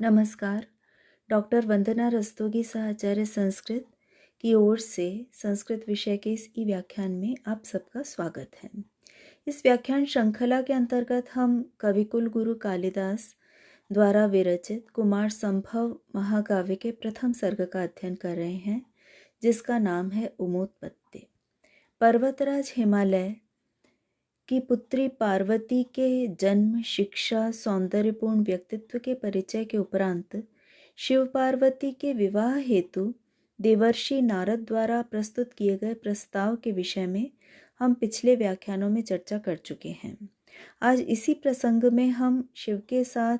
नमस्कार। डॉक्टर वंदना रस्तोगी साहचर्य संस्कृत की ओर से संस्कृत विषय के इस ई व्याख्यान में आप सबका स्वागत है। इस व्याख्यान श्रृंखला के अंतर्गत हम कविकुल गुरु कालिदास द्वारा विरचित कुमार संभव महाकाव्य के प्रथम सर्ग का अध्ययन कर रहे हैं, जिसका नाम है उमोत्पत्ति। पर्वतराज हिमालय की पुत्री पार्वती के जन्म, शिक्षा, सौंदर्यपूर्ण व्यक्तित्व के परिचय के उपरांत शिव पार्वती के विवाह हेतु देवर्षि नारद द्वारा प्रस्तुत किए गए प्रस्ताव के विषय में हम पिछले व्याख्यानों में चर्चा कर चुके हैं। आज इसी प्रसंग में हम शिव के साथ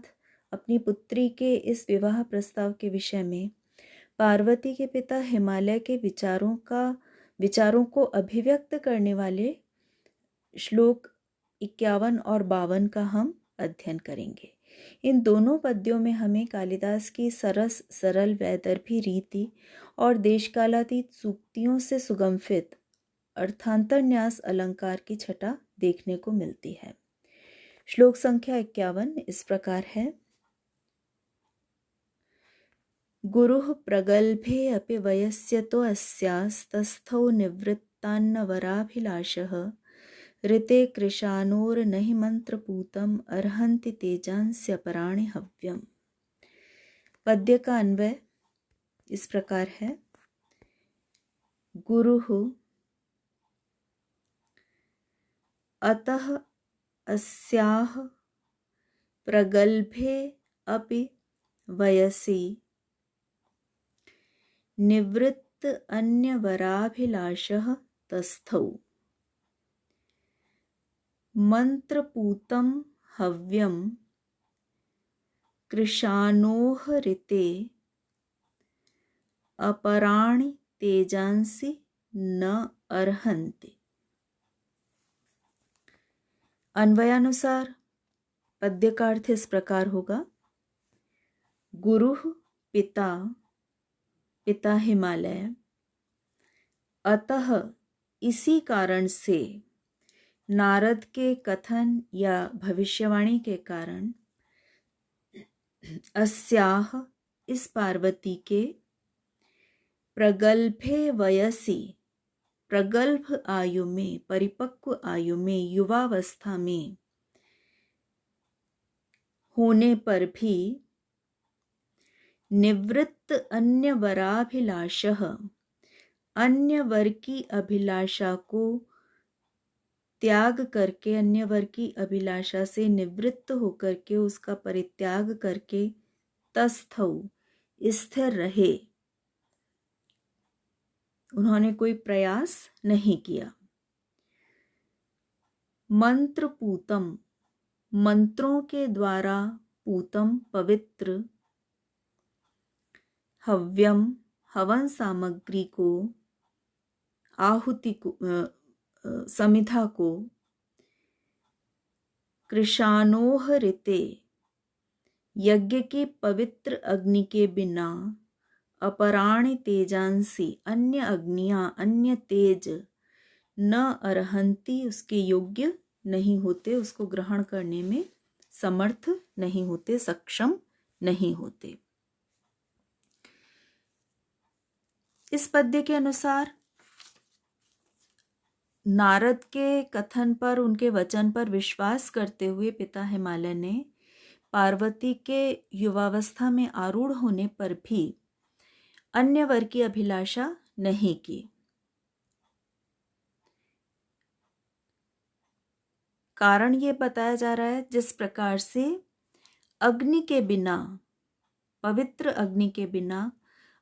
अपनी पुत्री के इस विवाह प्रस्ताव के विषय में पार्वती के पिता हिमालय के विचारों को अभिव्यक्त करने वाले श्लोक 51 और 52 का हम अध्ययन करेंगे। इन दोनों पद्यों में हमें कालिदास की सरस सरल वैदर्भी रीति और देशकालातीत सूक्तियों से सुगंफित अर्थांतरन्यास अलंकार की छटा देखने को मिलती है। श्लोक संख्या 51 इस प्रकार है। गुरुः प्रगल्भे अपि वयस्यतो अस्यास्तस्थौ निवृत्तान्नवराभिलाषः ऋते कृशानोर्नहि मंत्रपूतम अर्हन्ति तेजांस्यपराणि हव्यम। पद्य का अन्वय इस प्रकार है। गुरुः अतः अस्याः प्रगल्भे अपि वयसि निवृत्त अन्यवराभिलाषः तस्थौ मंत्रपूतं हव्यम कृशानोः ऋते अपराणि तेजांसि न अर्हन्ति। अन्वयानुसार पद्य का अर्थ इस प्रकार होगा। गुरुः पिता हिमालय, अतः इसी कारण से, नारद के कथन या भविष्यवाणी के कारण, अस्याह इस पार्वती के, प्रगल्भे वयसि प्रगल्भ आयु में, परिपक्व आयु में, युवावस्था में होने पर भी, निवृत्त अन्य वराभिलाषः अन्य वर की अभिलाषा को त्याग करके, अन्य वर की अभिलाषा से निवृत्त होकर के, उसका परित्याग करके, तस्थौ स्थिर रहे, उन्होंने कोई प्रयास नहीं किया। मंत्र पूतम, मंत्रों के द्वारा, पूतम पवित्र, हव्यम हवन सामग्री को, आहुति को, समिधा को, कृशानोह ऋते यज्ञ की पवित्र अग्नि के बिना, अपराणि तेजांसी अन्य अग्नियां, अन्य तेज, न अर्हन्ति उसके योग्य नहीं होते, उसको ग्रहण करने में समर्थ नहीं होते, सक्षम नहीं होते। इस पद्य के अनुसार नारद के कथन पर, उनके वचन पर विश्वास करते हुए पिता हिमालय ने पार्वती के युवावस्था में आरूढ़ होने पर भी अन्य वर की अभिलाषा नहीं की। कारण ये बताया जा रहा है, जिस प्रकार से अग्नि के बिना, पवित्र अग्नि के बिना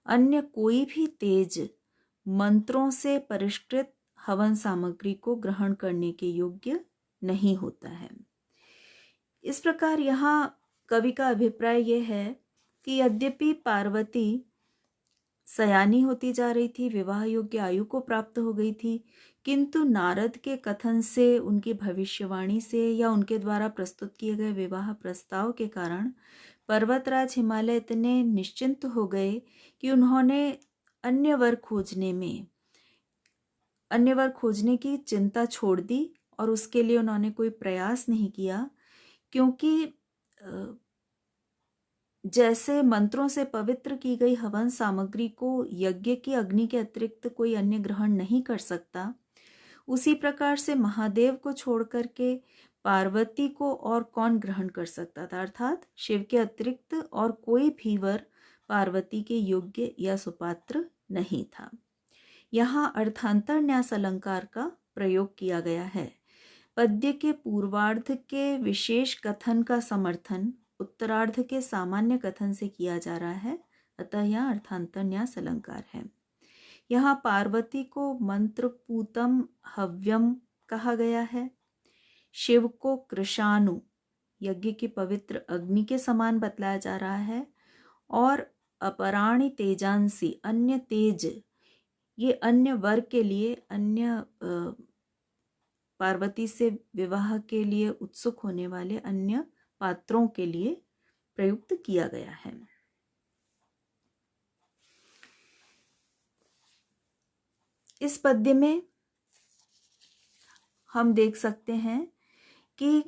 अन्य कोई भी तेज मंत्रों से परिष्कृत हवन सामग्री को ग्रहण करने के योग्य नहीं होता है। इस प्रकार यहाँ कवि का अभिप्राय यह है कि यद्यपि पार्वती सयानी होती जा रही थी, विवाह योग्य आयु को प्राप्त हो गई थी, किंतु नारद के कथन से, उनकी भविष्यवाणी से या उनके द्वारा प्रस्तुत किए गए विवाह प्रस्ताव के कारण पर्वतराज हिमालय इतने निश्चिंत हो गए कि उन्होंने अन्य वर खोजने की चिंता छोड़ दी और उसके लिए उन्होंने कोई प्रयास नहीं किया, क्योंकि जैसे मंत्रों से पवित्र की गई हवन सामग्री को यज्ञ की अग्नि के अतिरिक्त कोई अन्य ग्रहण नहीं कर सकता, उसी प्रकार से महादेव को छोड़ करके पार्वती को और कौन ग्रहण कर सकता था। अर्थात शिव के अतिरिक्त और कोई भी वर पार्वती के योग्य या सुपात्र नहीं था। यहाँ अर्थांतर न्यास अलंकार का प्रयोग किया गया है। पद्य के पूर्वार्ध के विशेष कथन का समर्थन उत्तरार्ध के सामान्य कथन से किया जा रहा है, अतः यह अर्थांतर न्यास अलंकार है। यहाँ पार्वती को मंत्रपूतम हव्यम कहा गया है, शिव को कृशानु यज्ञ की पवित्र अग्नि के समान बतलाया जा रहा है, और अपराणि तेजांसी अन्य तेज, ये अन्य वर के लिए, अन्य पार्वती से विवाह के लिए उत्सुक होने वाले अन्य पात्रों के लिए प्रयुक्त किया गया है। इस पद्य में हम देख सकते हैं कि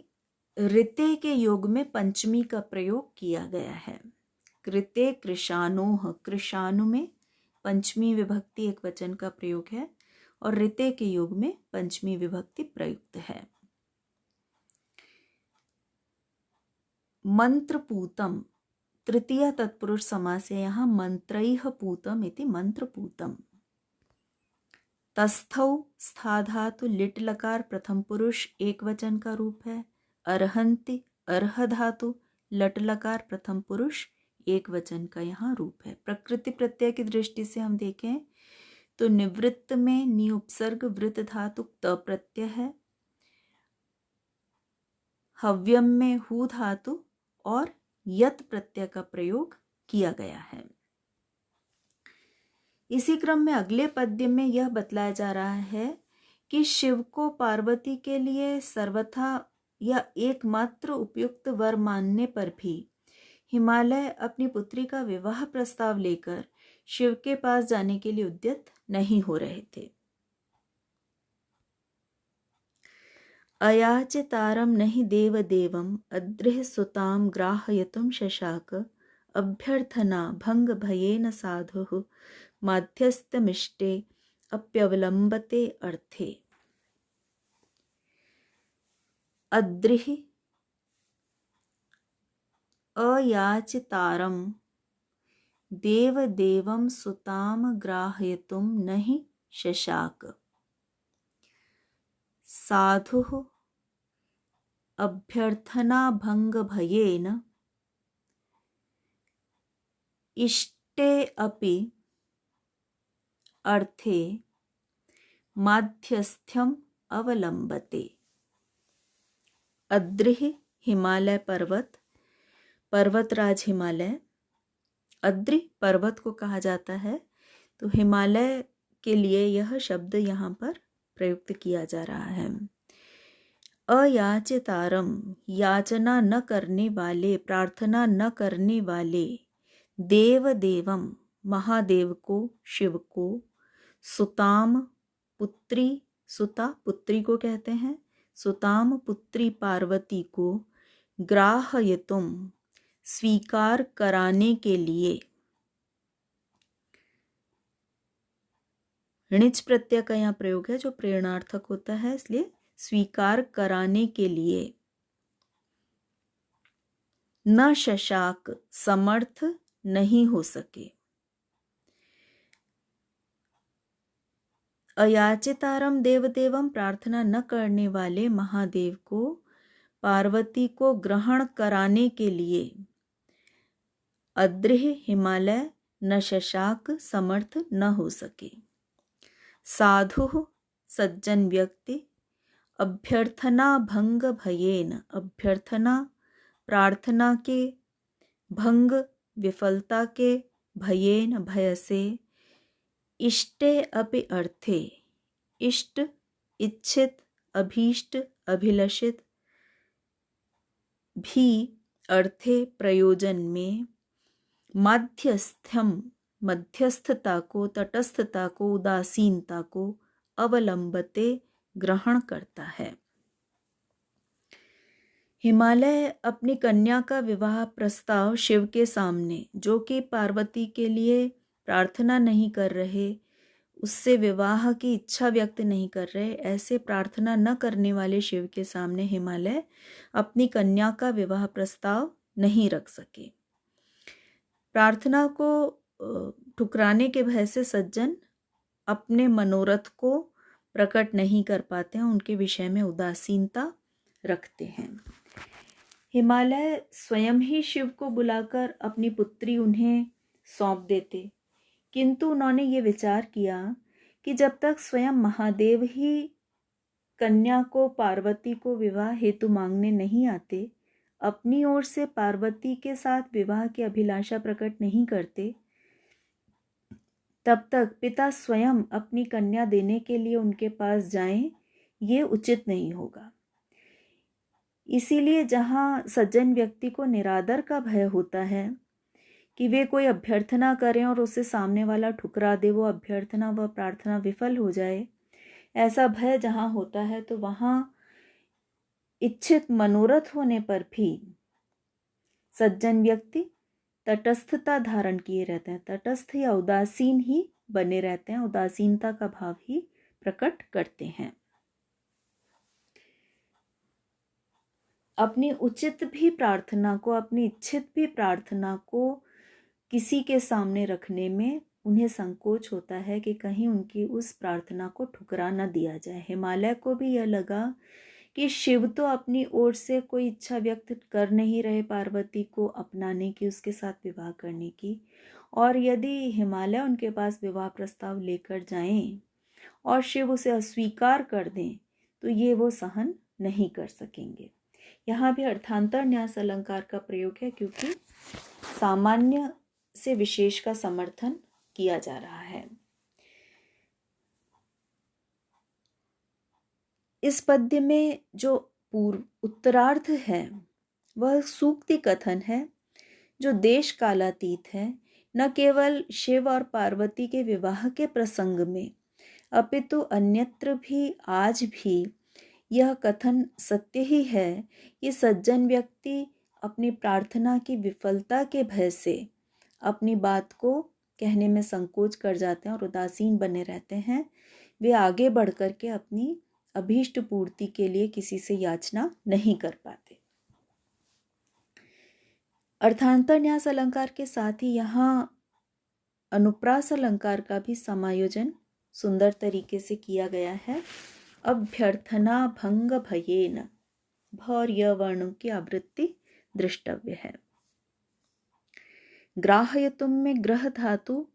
ऋते के योग में पंचमी का प्रयोग किया गया है। कृते कृशानोह, कृशानु में पंचमी विभक्ति एक वचन का प्रयोग है और ऋते के योग में पंचमी विभक्ति प्रयुक्त है। मंत्रपूतम तृतीय तत्पुरुष समास है, यहाँ मंत्रैः पूतम इति मंत्रपूतम। तस्थौ स्था धातु लिट लकार प्रथम पुरुष एक वचन का रूप है। अर्हन्ति अर्ह धातु लट लकार प्रथम पुरुष एक वचन का यहाँ रूप है। प्रकृति प्रत्यय की दृष्टि से हम देखें तो निवृत्त में नि उपसर्ग वृत धातु त प्रत्यय है, हव्यम में हु धातु और यत प्रत्यय का प्रयोग किया गया है। इसी क्रम में अगले पद्य में यह बतलाया जा रहा है कि शिव को पार्वती के लिए सर्वथा या एकमात्र उपयुक्त वर मानने पर भी हिमालय अपनी पुत्री का विवाह प्रस्ताव लेकर शिव के पास जाने के लिए उद्यत नहीं हो रहे थे। अयाचितारम नहि देवदेवम अद्रिः सुताम ग्राहयतुम शशाक अभ्यर्थना भंग भयेन साधुः माध्यस्थमिष्टे अप्यवलंबते अर्थे। अद्रिः अयाचितारम देवदेवम सुताम ग्राहयतुम नहि शशाक साधुः अभ्यर्थना भंग भयेन इष्टे अपि अर्थे माध्यस्थ्यम अवलंबते। अद्रिः हिमालय पर्वत, पर्वतराज हिमालय। अद्रि पर्वत को कहा जाता है, तो हिमालय के लिए यह शब्द यहाँ पर प्रयुक्त किया जा रहा है। अयाचितारम याचना न करने वाले, प्रार्थना न करने वाले, देव देवम महादेव को, शिव को, सुताम पुत्री, सुता पुत्री को कहते हैं, सुताम पुत्री पार्वती को, ग्राहयतुम स्वीकार कराने के लिए, णिच प्रत्यय का यहाँ प्रयोग है जो प्रेरणार्थक होता है, इसलिए स्वीकार कराने के लिए, न शशाक समर्थ नहीं हो सके। अयाचितारम देवदेवम प्रार्थना न करने वाले महादेव को पार्वती को ग्रहण कराने के लिए, अद्रिः हिमालय न शशाक समर्थ न हो सके। साधुः सज्जन व्यक्ति, अभ्यर्थना भंग भयेन, अभ्यर्थना प्रार्थना के, भंग विफलता के, भयेन भय से, इष्टे अपि अर्थे, इष्ट इच्छित, अभीष्ट अभिलषित भी, अर्थे प्रयोजन में, माध्यस्थ्यम मध्यस्थता को, तटस्थता को, उदासीनता को, अवलंबते ग्रहण करता है। हिमालय अपनी कन्या का विवाह प्रस्ताव शिव के सामने, जो कि पार्वती के लिए प्रार्थना नहीं कर रहे, उससे विवाह की इच्छा व्यक्त नहीं कर रहे, ऐसे प्रार्थना न करने वाले शिव के सामने हिमालय अपनी कन्या का विवाह प्रस्ताव नहीं रख सके। प्रार्थना को ठुकराने के भय से सज्जन अपने मनोरथ को प्रकट नहीं कर पाते हैं, उनके विषय में उदासीनता रखते हैं। हिमालय स्वयं ही शिव को बुलाकर अपनी पुत्री उन्हें सौंप देते, किंतु उन्होंने ये विचार किया कि जब तक स्वयं महादेव ही कन्या को पार्वती को विवाह हेतु मांगने नहीं आते, अपनी ओर से पार्वती के साथ विवाह की अभिलाषा प्रकट नहीं करते, तब तक पिता स्वयं अपनी कन्या देने के लिए उनके पास जाएं, ये उचित नहीं होगा। इसीलिए जहाँ सज्जन व्यक्ति को निरादर का भय होता है कि वे कोई अभ्यर्थना करें और उसे सामने वाला ठुकरा दे, वो अभ्यर्थना व प्रार्थना विफल हो जाए, ऐसा भय जहाँ होता है, तो वहाँ इच्छित मनोरथ होने पर भी सज्जन व्यक्ति तटस्थता धारण किए रहते हैं, तटस्थ या उदासीन ही बने रहते हैं, उदासीनता का भाव ही प्रकट करते हैं। अपनी उचित भी प्रार्थना को, अपनी इच्छित भी प्रार्थना को किसी के सामने रखने में उन्हें संकोच होता है कि कहीं उनकी उस प्रार्थना को ठुकरा न दिया जाए। हिमालय को भी यह लगा कि शिव तो अपनी ओर से कोई इच्छा व्यक्त कर नहीं रहे पार्वती को अपनाने की, उसके साथ विवाह करने की, और यदि हिमालय उनके पास विवाह प्रस्ताव लेकर जाएं और शिव उसे अस्वीकार कर दें तो ये वो सहन नहीं कर सकेंगे। यहाँ भी अर्थांतर न्यास अलंकार का प्रयोग है, क्योंकि सामान्य से विशेष का समर्थन किया जा रहा है। इस पद्य में जो उत्तरार्ध है वह सूक्ति कथन है, जो देश कालातीत है, न केवल शिव और पार्वती के विवाह के प्रसंग में, अपितु अन्यत्र भी आज भी यह कथन सत्य ही है कि सज्जन व्यक्ति अपनी प्रार्थना की विफलता के भय से अपनी बात को कहने में संकोच कर जाते हैं और उदासीन बने रहते हैं। वे आगे बढ़ कर के अपनी अभीष्ट पूर्ति के लिए किसी से याचना नहीं कर पाते। अर्थांतर न्यास अलंकार के साथ ही यहाँ अनुप्रास अलंकार का भी समायोजन सुंदर तरीके से किया गया है। अभ्यर्थना भंग भयेन, भौर य वर्णों की आवृत्ति दृष्टव्य है। ग्राह्यतुम में ग्रह धातु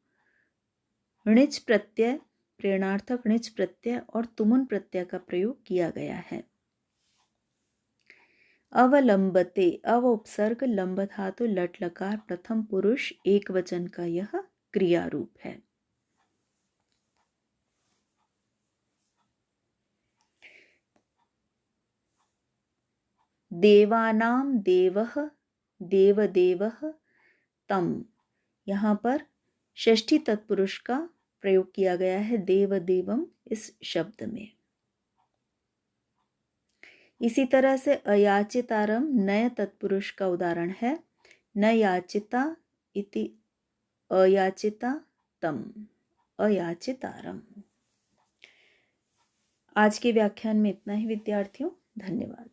णिच प्रत्यय, प्रेरणार्थक णिच प्रत्यय और तुमुन प्रत्यय का प्रयोग किया गया है। अवलंबते, अव उपसर्ग, लंब धातु लट लकार प्रथम पुरुष एक वचन का यह क्रिया रूप है। देवानाम देवः, देवदेवः तम, यहाँ पर षष्ठी तत्पुरुष का प्रयोग किया गया है देवदेवम इस शब्द में। इसी तरह से अयाचितारम नय तत्पुरुष का उदाहरण है, न याचिता इति अयाचिता तम, अयाचितारम। आज के व्याख्यान में इतना ही विद्यार्थियों, धन्यवाद।